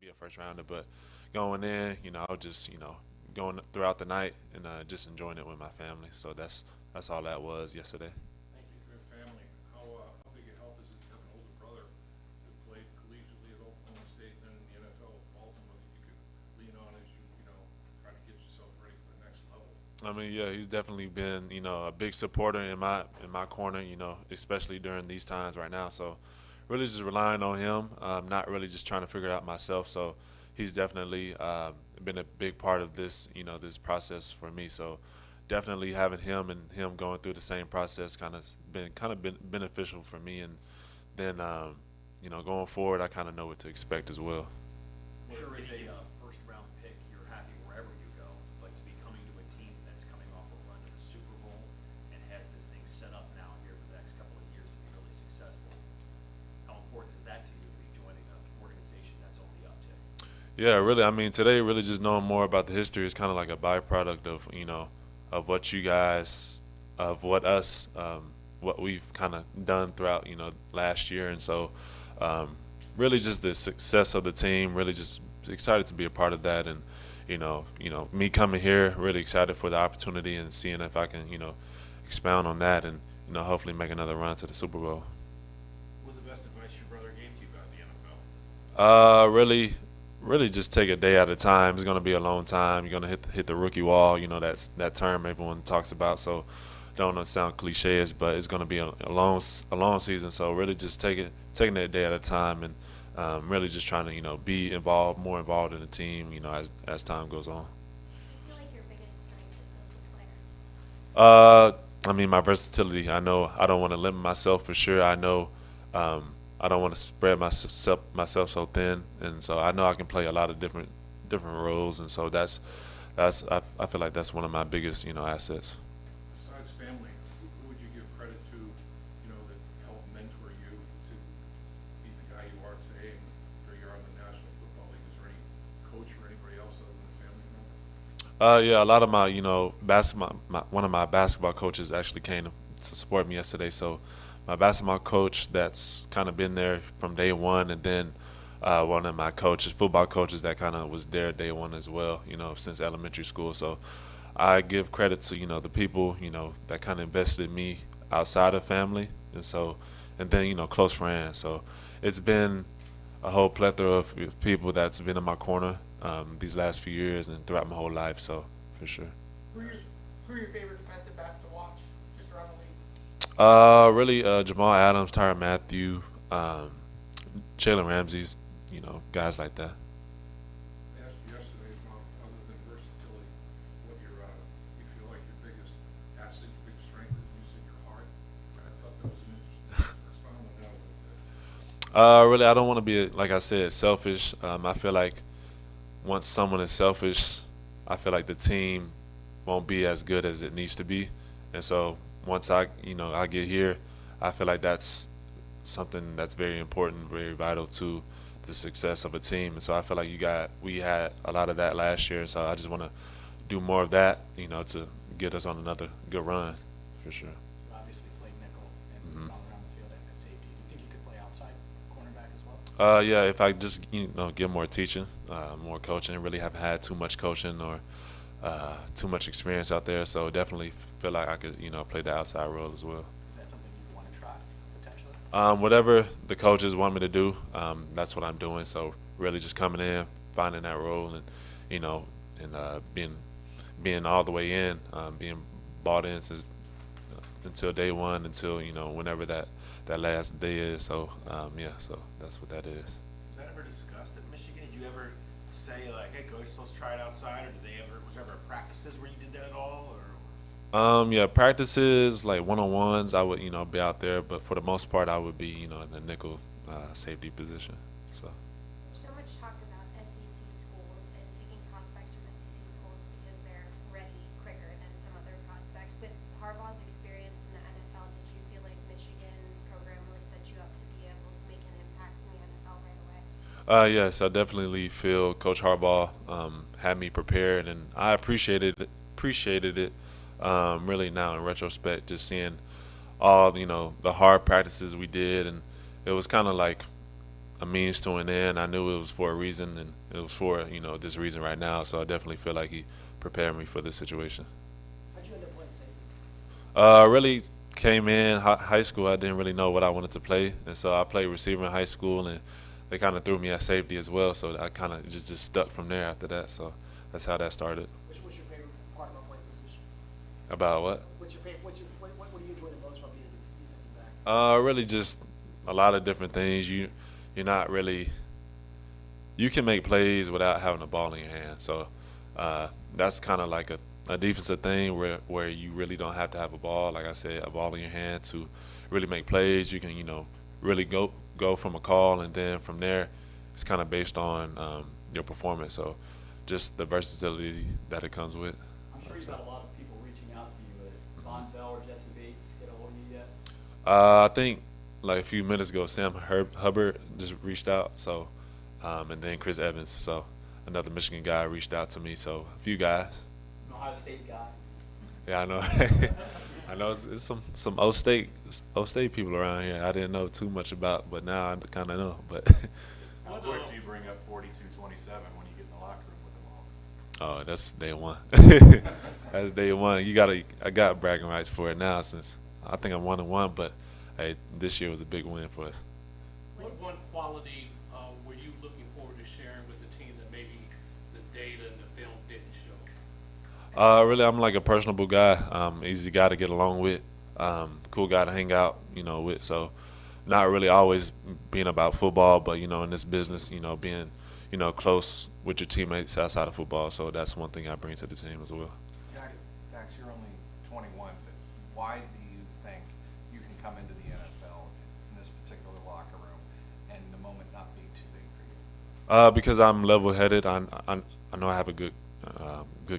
be a first rounder. But going in, I was just going throughout the night and just enjoying it with my family. So that's all that was yesterday. Speaking of family, how big a help is it to have an older brother who played collegiately at Oklahoma State and then in the NFL at Baltimore that you could lean on as try to get yourself ready for the next level? I mean, yeah, he's definitely been, a big supporter in my corner, especially during these times right now. So, really just relying on him, not really just trying to figure it out myself. So, he's definitely been a big part of this, this process for me. So, definitely having him and him going through the same process kind of been beneficial for me. And then, going forward, I kind of know what to expect as well. I'm sure as a first round pick, you're happy wherever you go, but to be coming to a team that's coming off a run to the Super Bowl and has this thing set up now here for the next couple of years to be really successful, how important is that to you to be joining an organization that's on the uptick? Yeah, really. I mean, today, really just knowing more about the history is kind of like a byproduct of what you guys, of what we've kind of done throughout, last year. And so, really just the success of the team, really just excited to be a part of that. And, me coming here, really excited for the opportunity and seeing if I can, expound on that and, hopefully make another run to the Super Bowl. What was the best advice your brother gave to you about the NFL? Really, just take a day at a time. It's gonna be a long time. You're gonna hit the rookie wall. That's that term everyone talks about. So, don't want to sound cliches, but it's gonna be a long season. So, really, just taking it a day at a time, and really just trying to be involved, more involved in the team. As time goes on. Do you feel like your biggest strength is as a player? Uh, I mean, my versatility. I know I don't want to limit myself for sure. I know I don't want to spread myself so thin, and so I know I can play a lot of different roles, and so I feel like that's one of my biggest assets. Besides family, who would you give credit to, that helped mentor you to be the guy you are today and here you are in the National Football League? Is there any coach or anybody else other than a family member? Yeah, a lot of my basketball. One of my basketball coaches actually came to support me yesterday. So my basketball coach that's kind of been there from day one, and then one of my coaches, football coaches that kind of was there day one as well. Since elementary school. So I give credit to the people that kind of invested in me outside of family, and then close friends. So it's been a whole plethora of people that's been in my corner these last few years and throughout my whole life. So for sure. Who are your who are your favorite defensive backs to watch just around the league? Really, Jamal Adams, Tyrann Mathieu, Jalen Ramsey's, guys like that. I asked you yesterday about, other than versatility, what you feel like your biggest asset, your biggest strength is. You said your heart. I thought that was an interesting expound on that a little bit. Really, I don't want to be, like I said, selfish. I feel like once someone is selfish, I feel like the team won't be as good as it needs to be. And so once I get here, I feel like that's something that's very important, very vital to the success of a team. And so I feel like we had a lot of that last year. So I just want to do more of that, to get us on another good run, for sure. You obviously played nickel and hmm all around the field at safety. Do you think you could play outside cornerback as well? Yeah, if I just get more teaching, more coaching, really haven't had too much coaching or too much experience out there, so definitely feel like I could play the outside role as well. Is that something you want to try potentially? Whatever the coaches want me to do, that's what I'm doing. So really just coming in, finding that role, and you know, and being all the way in, being bought in since until day one, until whenever that last day is. So yeah, so that's what that is. Was that ever discussed at Michigan? Did you ever say like, "Hey, coach, let's try it outside," or did they ever? Was there ever practices where you did that at all, or? Yeah, practices like one-on-ones, I would be out there, but for the most part, I would be in the nickel safety position. So. There's so much talk about SEC schools and taking prospects from SEC schools because they're ready quicker than some other prospects. With Harbaugh's experience in the NFL, did you feel like Michigan's program really set you up to be able to make an impact in the NFL right away? Yes, I definitely feel Coach Harbaugh had me prepared, and I appreciated it. Really now in retrospect, just seeing all the hard practices we did, and it was kind of like a means to an end. I knew it was for a reason, and it was for this reason right now. So I definitely feel like he prepared me for this situation. How'd you end up playing safety? Really came in high school. I didn't really know what I wanted to play, and so I played receiver in high school, and they kind of threw me at safety as well. So I kind of just stuck from there after that. So that's how that started. What's your favorite part about playing position? About what? What's your favorite? What do you enjoy the most about being a defensive back? Really just a lot of different things. You're not really. You can make plays without having the ball in your hand. So that's kind of like a defensive thing where you really don't have to have a ball. Like I said, a ball in your hand to really make plays. You can really go from a call, and then from there, it's kind of based on your performance. So just the versatility that it comes with. I'm sure you've got a lot of people reaching out to you. Von Bell or Jesse Bates get a hold of you yet? I think like a few minutes ago, Sam Hubbard just reached out. So, and then Chris Evans. So another Michigan guy reached out to me. So a few guys. An Ohio State guy. Yeah, I know. I know it's some O State people around here. I didn't know too much about, but now I kind of know. But How quick do you bring up 42-27 when you get in the locker room with them all? oh, that's day one. That's day one. I got bragging rights for it now since I think I'm 1-1. But hey, this year was a big win for us. What one quality were you looking forward to sharing with the team that maybe the data and the film didn't show? Really, I'm like a personable guy. Easy guy to get along with. Cool guy to hang out, with. So, not really always being about football, but in this business, being, close with your teammates outside of football. So that's one thing I bring to the team as well. Dax, you're only 21, but why do you think you can come into the NFL in this particular locker room and the moment not be too big for you? Because I'm level-headed. I know I have a good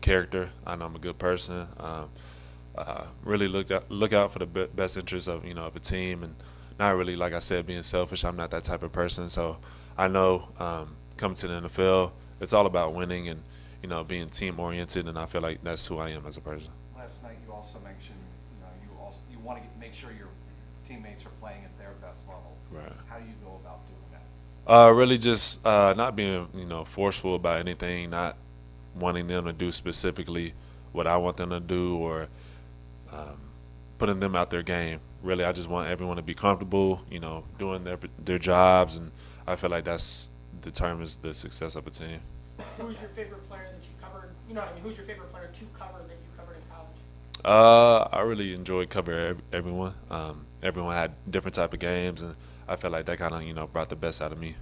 character. I know I'm a good person. Really look out for the best interests of of a team, and not really, like I said, being selfish. I'm not that type of person. So I know coming to the NFL, it's all about winning and being team oriented, and I feel like that's who I am as a person. Last night you also mentioned you want to make sure your teammates are playing at their best level. Right. How do you go about doing that? Really just not being forceful about anything, not wanting them to do specifically what I want them to do, or putting them out their game. Really, I just want everyone to be comfortable, doing their jobs, and I feel like that's determines the success of a team. Who was your favorite player that you covered? You know what I mean? Who's your favorite player to cover that you covered in college? I really enjoyed covering everyone. Everyone had different type of games, and I felt like that kind of brought the best out of me.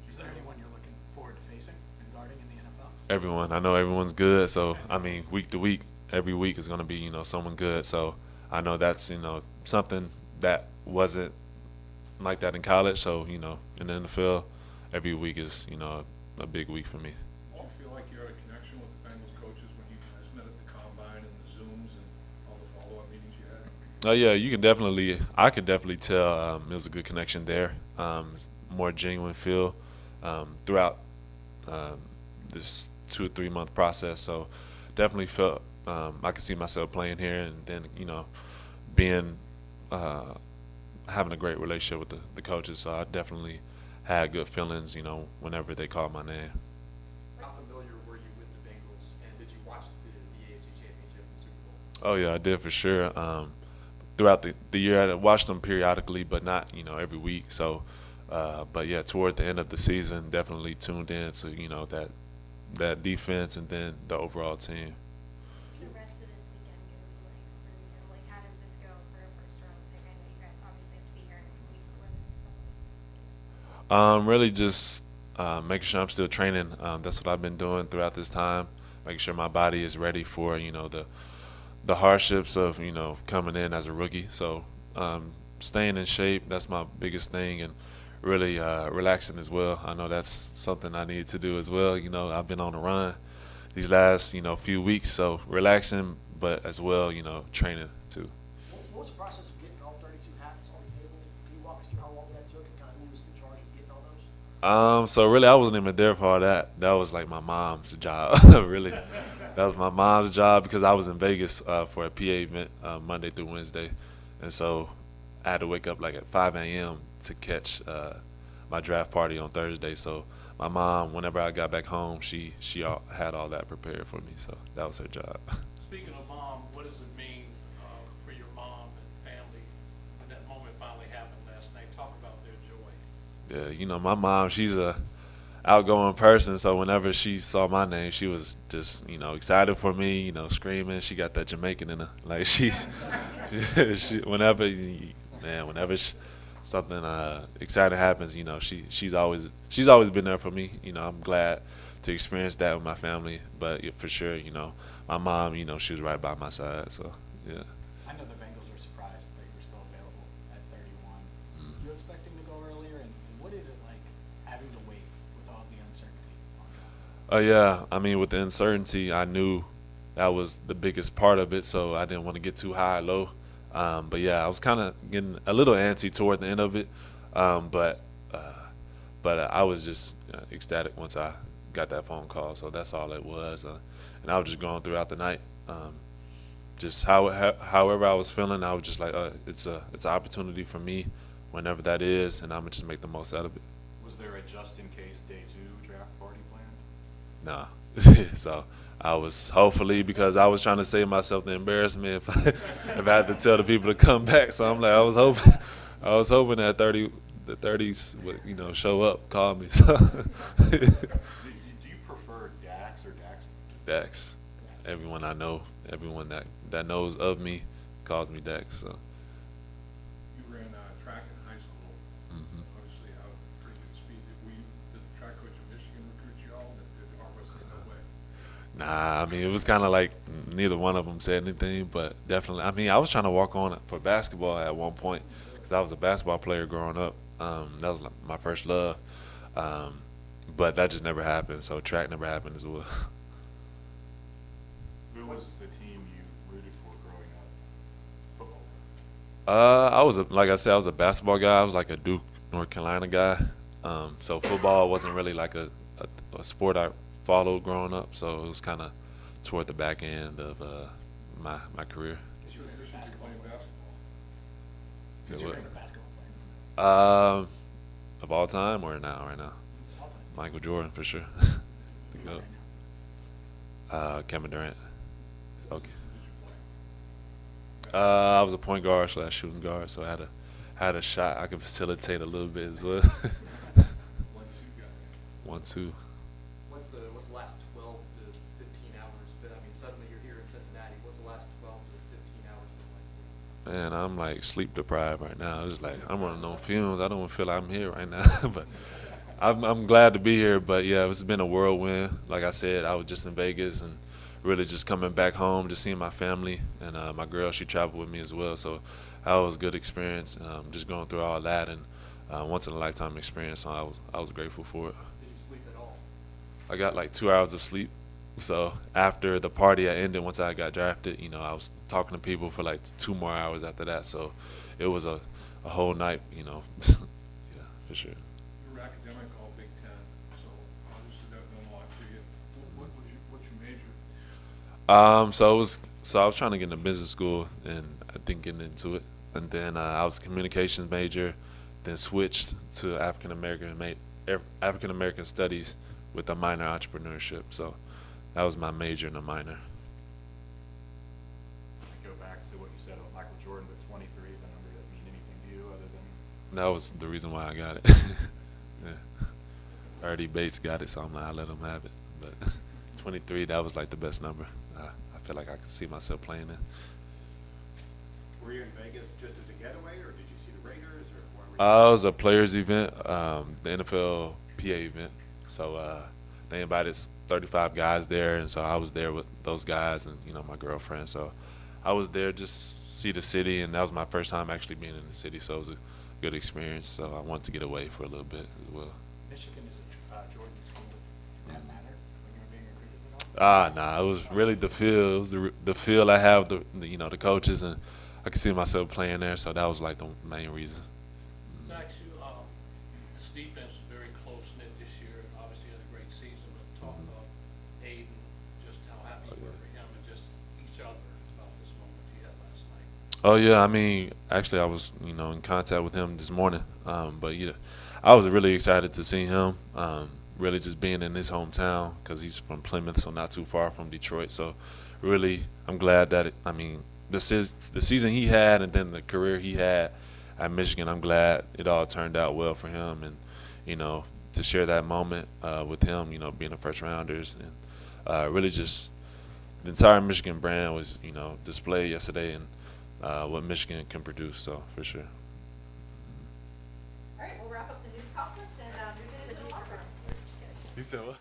Is there anyone you're looking forward to facing and guarding in the NFL? Everyone. I know everyone's good, so I mean, week to week, every week is going to be someone good. So I know that's something that wasn't like that in college. So in the NFL, every week is a big week for me. Do you feel like you had a connection with the Bengals coaches when you guys met at the combine and the Zooms and all the follow-up meetings you had? Oh yeah, I could definitely tell it was a good connection there. More genuine feel throughout this 2 or 3 month process. So definitely felt I could see myself playing here, and then being having a great relationship with the coaches. So I definitely had good feelings, whenever they called my name. How familiar were you with the Bengals, and did you watch the AFC Championship and Super Bowl? Oh yeah, I did for sure. Throughout the year, I watched them periodically, but not every week. So, but yeah, toward the end of the season, definitely tuned in to that defense and then the overall team. The rest of this weekend going to be like for you? Like, how does this go for a first round pick? I know you guys obviously have to be here next week, but what are the next couple weeks? Really just making sure I'm still training. That's what I've been doing throughout this time, making sure my body is ready for the hardships of coming in as a rookie. So staying in shape, that's my biggest thing, and really relaxing as well. I know that's something I need to do as well. I've been on a run these last few weeks, so relaxing, but as well training too. What was the process of getting all 32 hats on the table? Can you walk us through how long that took and kind of who was in charge of getting all those? So really, I wasn't even there for all that. That was like my mom's job, really. That was my mom's job because I was in Vegas for a PA event Monday through Wednesday, and so I had to wake up like at 5 a.m. to catch my draft party on Thursday. So my mom, whenever I got back home, she had all that prepared for me. So that was her job. Speaking of mom, what does it mean for your mom and family when that moment finally happened last night? Talk about their joy. Yeah, my mom, she's a outgoing person, so whenever she saw my name, she was just, excited for me, screaming. She got that Jamaican in her. Like whenever something exciting happens, she's always been there for me. I'm glad to experience that with my family, but yeah, for sure, my mom, she was right by my side. So yeah. I know the Bengals were surprised that you were still available at 31. Mm. You expecting to go earlier, and what is it like having to wait with all the uncertainty on that? Yeah, I mean, with the uncertainty, I knew that was the biggest part of it, so I didn't want to get too high or low. But yeah, I was kind of getting a little antsy toward the end of it, but I was just ecstatic once I got that phone call. So that's all it was, and I was just going throughout the night. Just however I was feeling, I was just like, it's an opportunity for me, whenever that is, and I'm gonna just make the most out of it. Was there a just-in-case day 2 draft party planned? Nah. So I was hopefully, because I was trying to save myself the embarrassment if I had to tell the people to come back. So I'm like, I was hoping that the 30s would show up, call me. So Do you prefer Dax or Daxton? Dax. Everyone I know, everyone that knows of me, calls me Dax. So. You ran track in high school. Mhm. Obviously, you have pretty good speed. Did the track coach in Michigan recruit you all? Or was it no way? Nah, I mean, it was kind of like neither one of them said anything, but definitely. I mean, I was trying to walk on for basketball at one point because I was a basketball player growing up. That was like my first love, but that just never happened. So track never happened as well. Who was the team you rooted for growing up? Football. Like I said, I was a basketball guy. I was like a Duke, North Carolina guy. So football wasn't really like a sport I followed growing up. So it was kind of toward the back end of my career. What's your position if you're playing basketball? So Who's your what- favorite basketball player? Of all time or right now? All time. Michael Jordan for sure. The Who's GOAT. right now? Kevin Durant. Okay. Who's you play? I was a point guard / shooting guard, so I had a shot I could facilitate a little bit as well. 1-2 guy. 1-2. What's the last 12 to 15 hours been? I mean, suddenly you're here in Cincinnati. What's the last 12 to 15 hours been like for you? Man, I'm like sleep deprived right now. It's like I'm running on fumes. I don't feel like I'm here right now, but I'm glad to be here. But yeah, it's been a whirlwind. Like I said, I was just in Vegas and really just coming back home, just seeing my family and my girl. She traveled with me as well, so that was a good experience. Just going through all that and once in a lifetime experience. So I was grateful for it. Did you sleep at all? I got like 2 hours of sleep. So after the party had ended, once I got drafted, I was talking to people for like 2 more hours after that. So it was a whole night, Yeah, for sure. You're academic all Big Ten, so obviously that meant a lot to you. What's your major? So I was trying to get into business school and I didn't get into it. And then I was a communications major, then switched to African American studies with a minor entrepreneurship. So that was my major and a minor. I go back to what you said about Michael Jordan, but 23, the number doesn't mean anything to you other than That was the reason why I got it. Yeah. Ernie Bates got it, so I'm like, I let him have it. But 23, that was like the best number. I feel like I could see myself playing it. Were you in Vegas just as a getaway, or did you see the Raiders, or where were you? It was a players event, the NFL PA event. So they invited 35 guys there, and so I was there with those guys and my girlfriend. So I was there just see the city, and that was my first time actually being in the city. So it was a good experience. So I wanted to get away for a little bit as well. Michigan is a Jordan school. Did that matter when you were being recruited at all? Nah, it was really the feel. It was the feel I have, the coaches, and I could see myself playing there. So that was like the main reason. Max, this defense is very close-knit this year, and obviously had a great season, but talk about Aiden, just how happy you were for him and just each other about this moment you had last night. Oh yeah, I mean, actually, I was in contact with him this morning. But yeah, I was really excited to see him. Really just being in his hometown because he's from Plymouth, so not too far from Detroit. So really, I'm glad that I mean, this is the season he had, and then the career he had at Michigan. I'm glad it all turned out well for him, and to share that moment with him, being a first rounders, and really just the entire Michigan brand was displayed yesterday, and what Michigan can produce. So for sure. All right, we'll wrap up the news conference and move into the locker room. You said what?